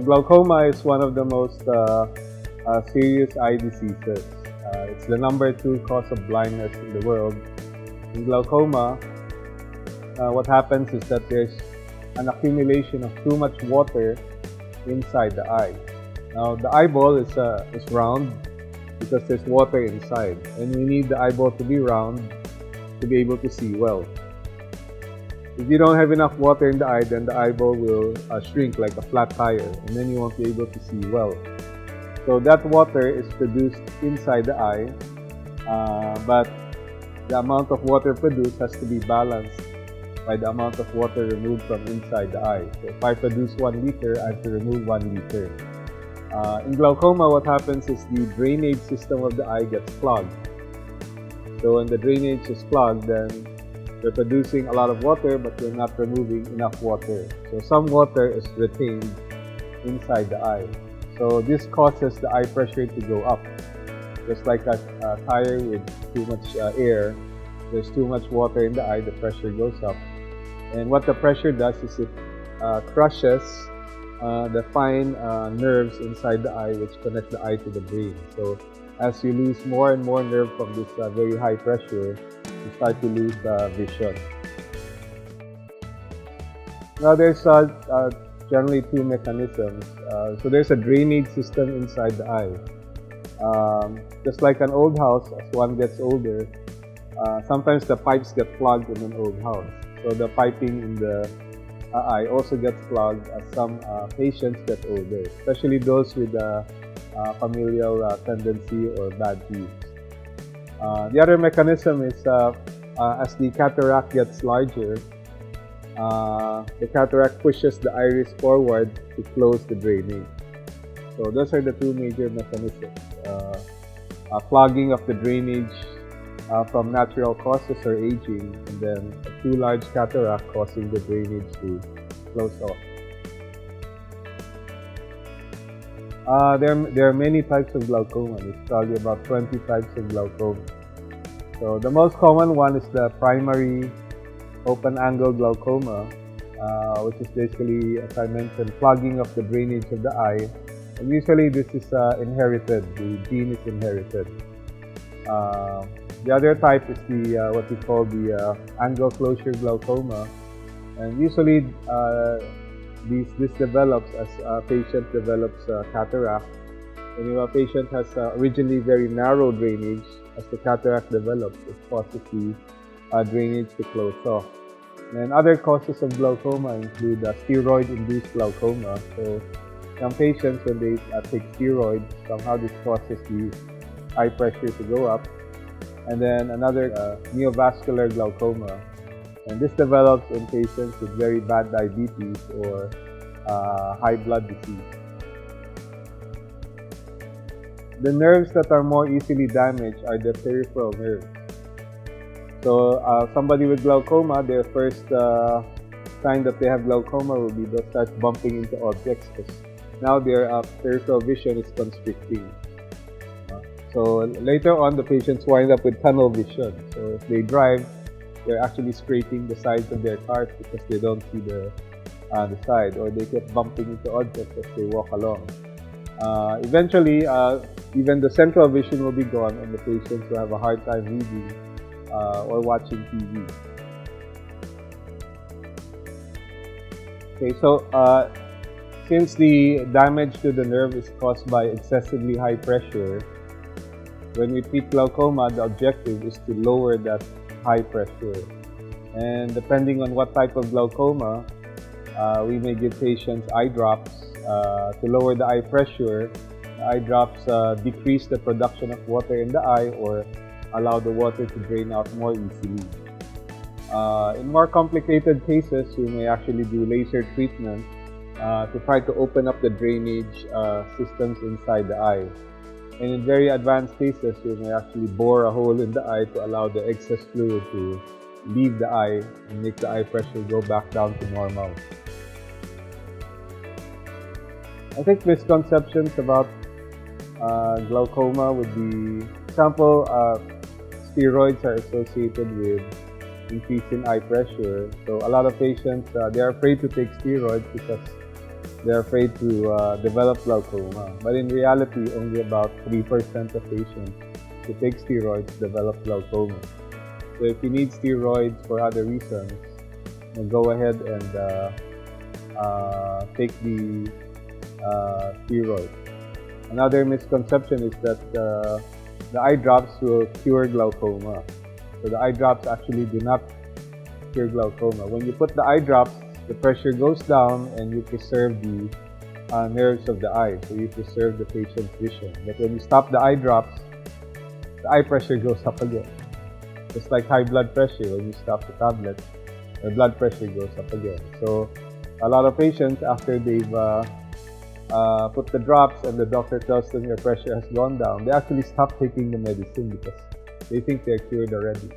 glaucoma is one of the most serious eye diseases. It's the number 2 cause of blindness in the world. In glaucoma, what happens is that there's an accumulation of too much water inside the eye. Now, the eyeball is round because there's water inside, and we need the eyeball to be round to be able to see well. If you don't have enough water in the eye, then the eyeball will shrink like a flat tire, and then you won't be able to see well. So that water is produced inside the eye, but the amount of water produced has to be balanced by the amount of water removed from inside the eye. So if I produce 1 liter, I have to remove 1 liter. In glaucoma, what happens is the drainage system of the eye gets clogged. So when the drainage is clogged, then we're producing a lot of water, but we're not removing enough water. So some water is retained inside the eye. So this causes the eye pressure to go up. Just like a tire with too much air, there's too much water in the eye, the pressure goes up. And what the pressure does is it crushes the fine nerves inside the eye, which connect the eye to the brain. So as you lose more and more nerve from this very high pressure, you start to lose vision. Now there's generally 2 mechanisms. So there's a drainage system inside the eye. Just like an old house, as one gets older, sometimes the pipes get clogged in an old house. So the piping in the eye also gets clogged as some patients get older, especially those with a familial tendency or bad genes. The other mechanism is as the cataract gets larger, the cataract pushes the iris forward to close the drainage. So those are the 2 major mechanisms. Clogging of the drainage from natural causes or aging, and then a too large cataract causing the drainage to close off. There are many types of glaucoma. There's probably about 20 types of glaucoma. So the most common one is the primary open-angle glaucoma, which is basically, as I mentioned, clogging of the drainage of the eye. And usually this is inherited. The gene is inherited. The other type is the what we call the angle closure glaucoma, and usually this develops as a patient develops cataract. And if a patient has originally very narrow drainage, as the cataract develops, it causes the drainage to close off. And other causes of glaucoma include steroid-induced glaucoma. So some patients, when they take steroids, somehow this causes the eye pressure to go up. And then another neovascular glaucoma, and this develops in patients with very bad diabetes or high blood disease. The nerves that are more easily damaged are the peripheral nerves. So somebody with glaucoma, their first sign that they have glaucoma will be they'll start bumping into objects because now their peripheral vision is constricting. So later on, the patients wind up with tunnel vision. So if they drive, they're actually scraping the sides of their cars because they don't see the side, or they get bumping into objects as they walk along. Eventually, even the central vision will be gone, and the patients will have a hard time reading or watching TV. Okay, so since the damage to the nerve is caused by excessively high pressure, when we treat glaucoma, the objective is to lower that high pressure. And depending on what type of glaucoma, we may give patients eye drops to lower the eye pressure. The eye drops decrease the production of water in the eye or allow the water to drain out more easily. In more complicated cases, we may actually do laser treatment to try to open up the drainage systems inside the eye. And in very advanced cases, we may actually bore a hole in the eye to allow the excess fluid to leave the eye and make the eye pressure go back down to normal. I think misconceptions about glaucoma would be, for example, steroids are associated with increase in eye pressure. So a lot of patients, they're afraid to take steroids because They're afraid to develop glaucoma. But in reality, only about 3% of patients who take steroids develop glaucoma. So if you need steroids for other reasons, go ahead and take the steroid. Another misconception is that the eye drops will cure glaucoma. So the eye drops actually do not cure glaucoma. When you put the eye drops, the pressure goes down and you preserve the nerves of the eye. So you preserve the patient's vision. But when you stop the eye drops, the eye pressure goes up again. Just like high blood pressure, when you stop the tablet, the blood pressure goes up again. So a lot of patients, after they've put the drops and the doctor tells them your pressure has gone down, they actually stop taking the medicine because they think they're cured already.